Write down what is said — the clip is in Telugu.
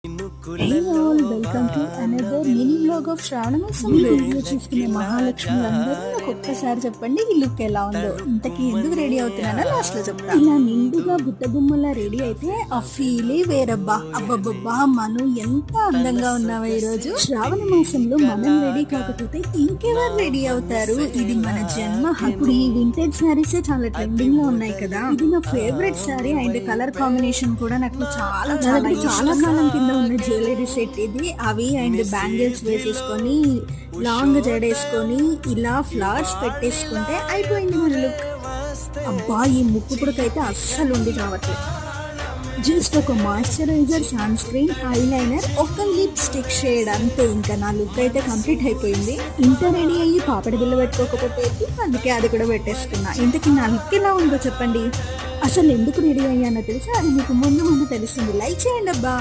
Hey all, welcome to another mini vlog of శ్రావణమాసం వీడియో చూస్తున్న మహాలక్ష్ములందరూ నాకు ఒక్కసారి చెప్పండి ఈ లుక్ ఎలా ఉందో. ఇంతకీ ఎందుకు రెడీ అవుతున్నానో లాస్ట్ లో చెప్తా. ఇలా నిండుగా బుట్ట బొమ్మలా రెడీ అయితే ఆ ఫీలే వేరబ్బా. అబ్బబ్బబ్బా, మనం ఎంత అందంగా ఉన్నావా ఈ రోజు. శ్రావణ మాసంలో మనం రెడీ కాకపోతే ఇంకెవరు రెడీ అవుతారు. ఇది మన జన్మ హక్కు. ఈ వింటేజ్ శారీస్ చాలా ట్రెండింగ్ లో ఉన్నాయి కదా. ఇది నా favourite sari and colour combination కూడా నాకు చాలా చాలా కాలం కింద ఉన్న జ్యువెలరీ సెట్ ఇది. అవి అండ్ బ్యాంగిల్స్ వేసేసుకొని లాంగ్ జడేసుకొని ఇలా ఫ్లవర్స్ పెట్టేసుకుంటే అయిపోయింది మన లుక్. అబ్బా, ఈ ముక్కు పుడకైతే అస్సలు ఉండి రావట్లేదు. జస్ట్ ఒక మాయిశ్చరైజర్, సన్ స్క్రీన్, ఐలైనర్, ఒక లిప్స్టిక్ షేడ్ అంతే. ఇంకా నా లుక్ అయితే కంప్లీట్ అయిపోయింది. ఇంత రెడీ అయ్యి పాపడి బిల్ల పెట్టుకోకపోతే అందుకే అది కూడా పెట్టేసుకున్నా. ఇంతకీ నా లుక్ ఎలా ఉందో చెప్పండి. అసలు ఎందుకు రెడీ అయ్యానో తెలుసా? అది మీకు ముందు తెలుస్తుంది. లైక్ చేయండి అబ్బా.